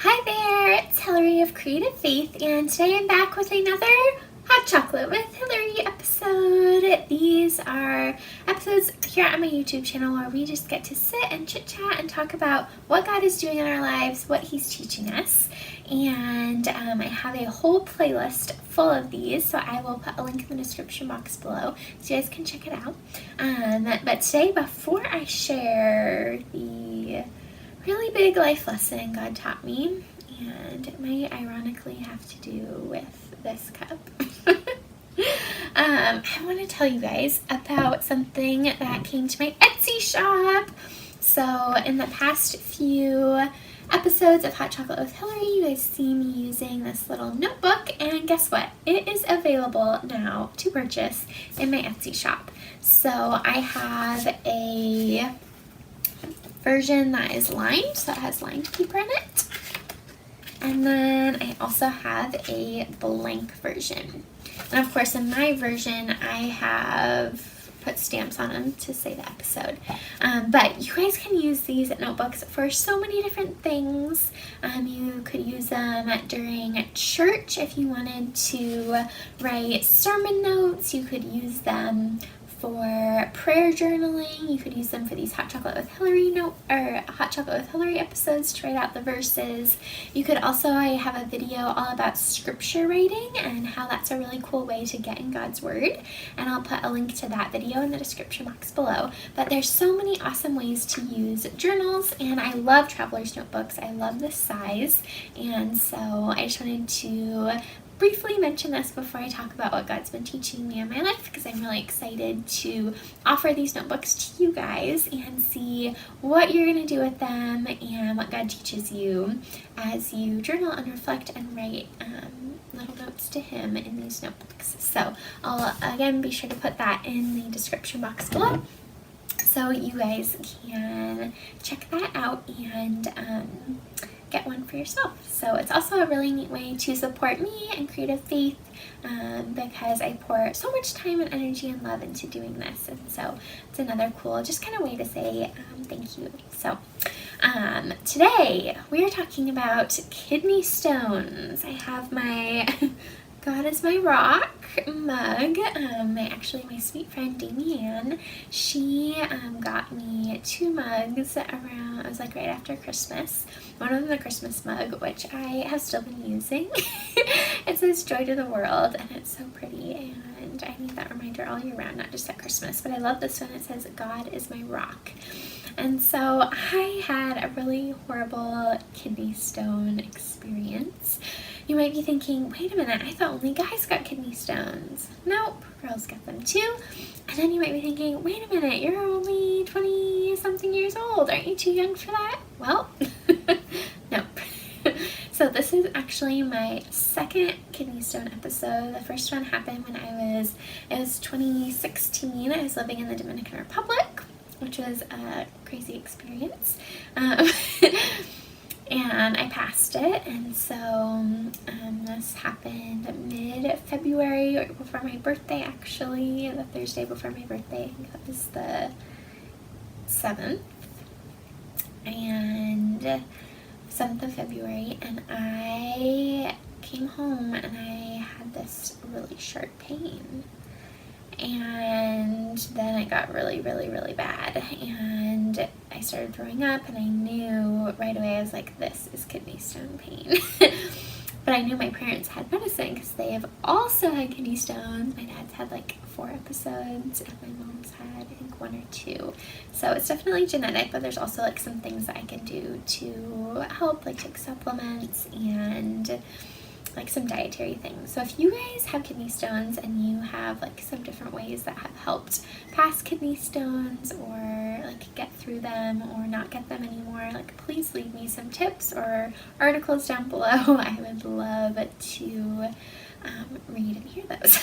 Hi there, it's Hillary of Creative Faith, and today I'm back with another Hot Chocolate with Hillary episode. These are episodes here on my YouTube channel where we just get to sit and chit chat and talk about what God is doing in our lives, what He's teaching us. And I have a whole playlist full of these, so I will put a link in the description box below so you guys can check it out. But today, before I share the really big life lesson God taught me, and it might ironically have to do with this cup. I want to tell you guys about something that came to my Etsy shop. So in the past few episodes of Hot Chocolate with Hillary, you guys see me using this little notebook, and guess what? It is available now to purchase in my Etsy shop. So I have a version that is lined, so it has lined paper in it. And then I also have a blank version. And of course, in my version, I have put stamps on them to say the episode. But you guys can use these notebooks for so many different things. You could use them during church if you wanted to write sermon notes. You could use them for prayer journaling. You could use them for these Hot Chocolate with Hillary Hot Chocolate with Hillary episodes to write out the verses. You could also, I have a video all about scripture writing and how that's a really cool way to get in God's Word, and I'll put a link to that video in the description box below. But there's so many awesome ways to use journals, and I love traveler's notebooks. I love this size, and so I just wanted to briefly mention this before I talk about what God's been teaching me in my life, because I'm really excited to offer these notebooks to you guys and see what you're going to do with them and what God teaches you as you journal and reflect and write little notes to Him in these notebooks. So I'll again be sure to put that in the description box below, so you guys can check that out and get one for yourself. So it's also a really neat way to support me and Creative Faith, because I pour so much time and energy and love into doing this, and so it's another cool just kind of way to say thank you. So today we are talking about kidney stones. I have my God is my rock mug. My sweet friend Damianne, she got me 2 mugs around, it was like right after Christmas. One of them a Christmas mug, which I have still been using. It says Joy to the World, and it's so pretty, and I need that reminder all year round, not just at Christmas. But I love this one. It says God is my rock. And so I had a really horrible kidney stone experience. You might be thinking, wait a minute, I thought only guys got kidney stones. Nope, girls get them too. And then you might be thinking, wait a minute, you're only 20-something years old. Aren't you too young for that? Well, nope. So this is actually my second kidney stone episode. The first one happened when it was 2016. I was living in the Dominican Republic, which was a crazy experience. And I passed it, and so this happened mid-February, right before my birthday, actually, the Thursday before my birthday. I think that was the 7th, and 7th of February, and I came home and I had this really sharp pain. And then it got really, really, really bad, and I started throwing up, and I knew right away, I was like, this is kidney stone pain. But I knew my parents had medicine because they have also had kidney stones. My dad's had like 4 episodes, and my mom's had, I think, 1 or 2. So it's definitely genetic, but there's also like some things that I can do to help, like take supplements and like some dietary things. So if you guys have kidney stones and you have like some different ways that have helped pass kidney stones, or like get through them or not get them anymore, like please leave me some tips or articles down below. I would love to read and hear those.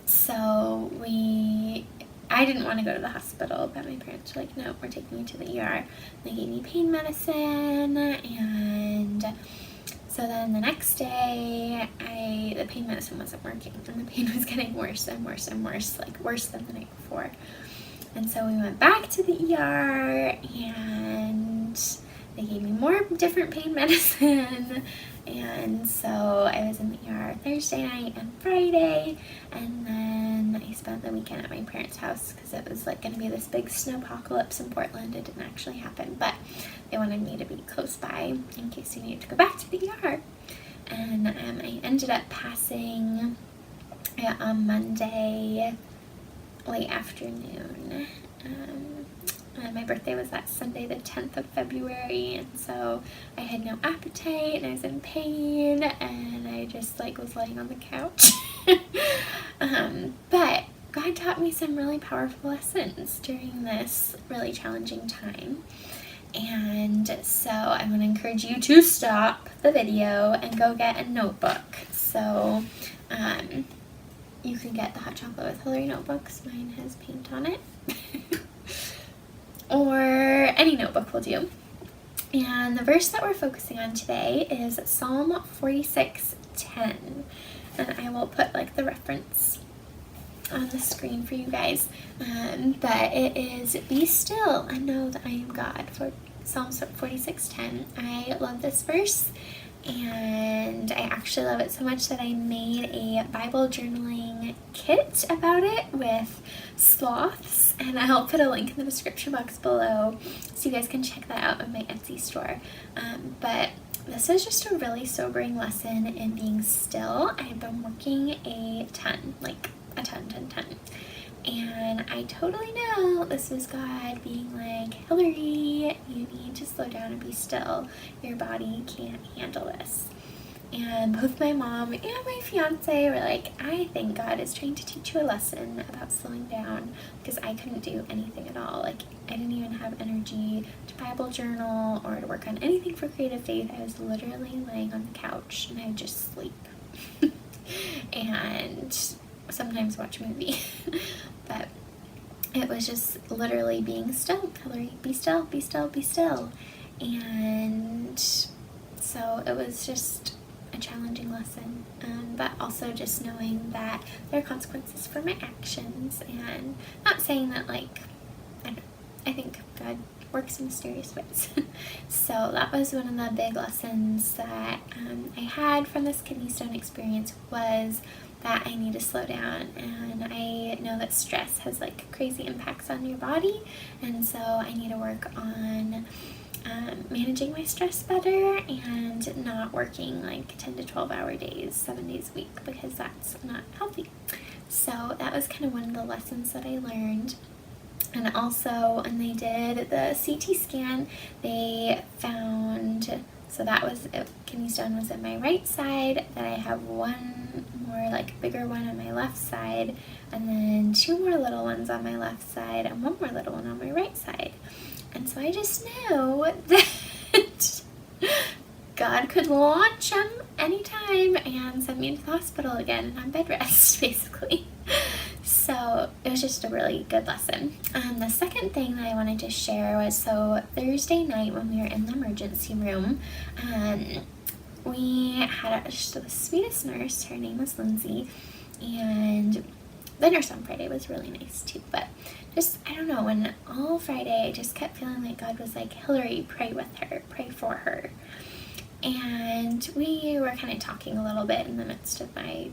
So I didn't want to go to the hospital, but my parents were like, no, we're taking you to the ER. They gave me pain medicine, and so then the next day, the pain medicine wasn't working, and the pain was getting worse and worse and worse, like worse than the night before. And so we went back to the ER, and they gave me more different pain medicine. And so I was in the ER Thursday night and Friday, and then I spent the weekend at my parents' house because it was like going to be this big snowpocalypse in Portland. It didn't actually happen, but they wanted me to be close by in case you needed to go back to the ER. And I ended up passing on Monday late afternoon. My birthday was that Sunday, the 10th of February, and so I had no appetite, and I was in pain, and I just was laying on the couch. But God taught me some really powerful lessons during this really challenging time. And so I'm going to encourage you to stop the video and go get a notebook. So you can get the Hot Chocolate with Hillary notebooks. Mine has paint on it. Or any notebook will do. And the verse that we're focusing on today is Psalm 46:10. And I will put the reference on the screen for you guys. But it is, "Be still and know that I am God," for Psalm 46:10. I love this verse, and I actually love it so much that I made a Bible journaling kit about it with sloths, and I'll put a link in the description box below so you guys can check that out on my Etsy store. But this is just a really sobering lesson in being still. I've been working a ton, a ton. And I totally know this was God being like, "Hillary, you need to slow down and be still. Your body can't handle this." And both my mom and my fiance were like, "I think God is trying to teach you a lesson about slowing down," because I couldn't do anything at all. I didn't even have energy to Bible journal or to work on anything for Creative Faith. I was literally laying on the couch and I would just sleep. And sometimes watch a movie. But it was just literally being still. "Hillary, be still, be still, be still." And so it was just a challenging lesson, but also just knowing that there are consequences for my actions, and not saying that I think God works in mysterious ways. So that was one of the big lessons that I had from this kidney stone experience, was that I need to slow down. And I know that stress has crazy impacts on your body, and so I need to work on managing my stress better and not working 10 to 12 hour days 7 days a week, because that's not healthy. So that was kind of one of the lessons that I learned. And also, when they did the CT scan, they found, so that was, kidney stone was in my right side, then I have one more bigger one on my left side, and then two more little ones on my left side, and one more little one on my right side. And so I just know that God could launch them anytime and send me into the hospital again and on bed rest, basically. So it was just a really good lesson. The second thing that I wanted to share was, so Thursday night when we were in the emergency room, we had the sweetest nurse. Her name was Lindsay, and the nurse on Friday was really nice too. But just, I don't know, when all Friday I just kept feeling like God was like, "Hillary, pray with her, pray for her." And we were kind of talking a little bit in the midst of my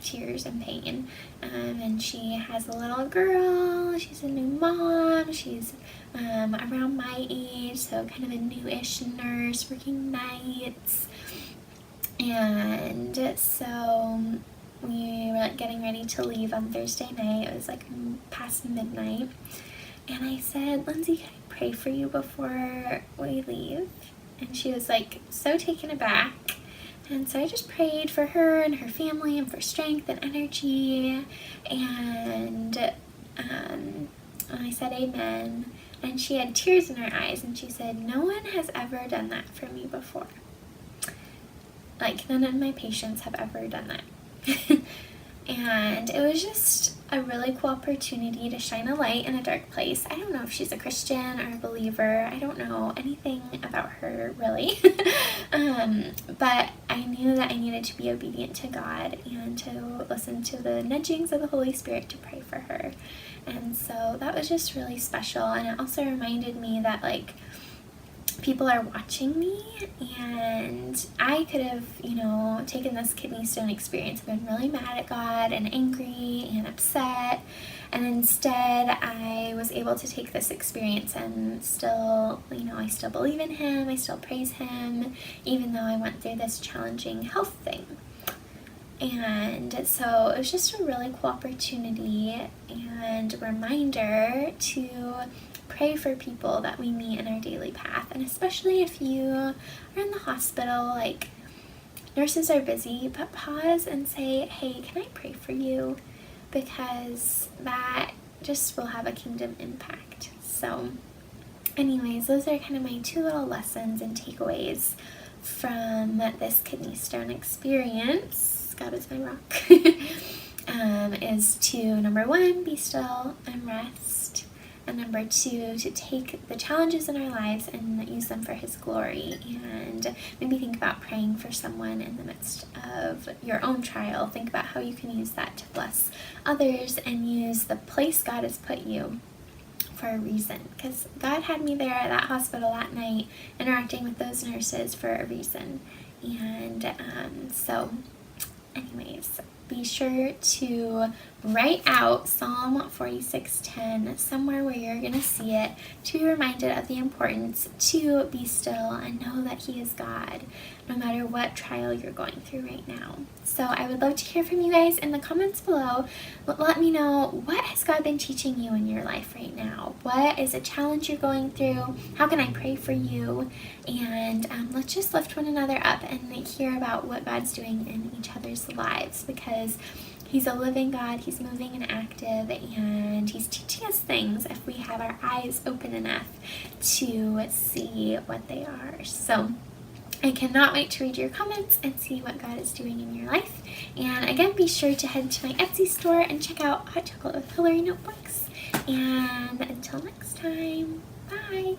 tears and pain, and she has a little girl. She's a new mom. She's around my age, so kind of a newish nurse working nights. And so we were getting ready to leave on Thursday night. It was past midnight, and I said, "Lindsay, can I pray for you before we leave?" And she was so taken aback. And so I just prayed for her and her family and for strength and energy. And I said amen. And she had tears in her eyes, and she said, "No one has ever done that for me before. None of my patients have ever done that." And it was just a really cool opportunity to shine a light in a dark place. I don't know if she's a Christian or a believer. I don't know anything about her, really. But I knew that I needed to be obedient to God and to listen to the nudgings of the Holy Spirit to pray for her. And so that was just really special. And it also reminded me that, people are watching me, and I could have, taken this kidney stone experience and been really mad at God and angry and upset, and instead I was able to take this experience and still, I still believe in Him, I still praise Him, even though I went through this challenging health thing. And so it was just a really cool opportunity and reminder to pray for people that we meet in our daily path. And especially if you are in the hospital, like, nurses are busy, but pause and say, hey, can I pray for you? Because that just will have a kingdom impact. So anyways, those are kind of my 2 little lessons and takeaways from this kidney stone experience. God is my rock. Is to, number 1, be still and rest. And number 2, to take the challenges in our lives and use them for His glory. And maybe think about praying for someone in the midst of your own trial. Think about how you can use that to bless others and use the place God has put you for a reason. Because God had me there at that hospital that night interacting with those nurses for a reason. And so anyways, be sure to write out Psalm 46:10 somewhere where you're going to see it, to be reminded of the importance to be still and know that He is God, no matter what trial you're going through right now. So I would love to hear from you guys in the comments below. Let me know, what has God been teaching you in your life right now? What is a challenge you're going through? How can I pray for you? And let's just lift one another up and hear about what God's doing in each other's lives, because He's a living God, He's moving and active, and He's teaching us things if we have our eyes open enough to see what they are. So I cannot wait to read your comments and see what God is doing in your life. And again, be sure to head to my Etsy store and check out Hot Chocolate with Hillary notebooks. And until next time, bye!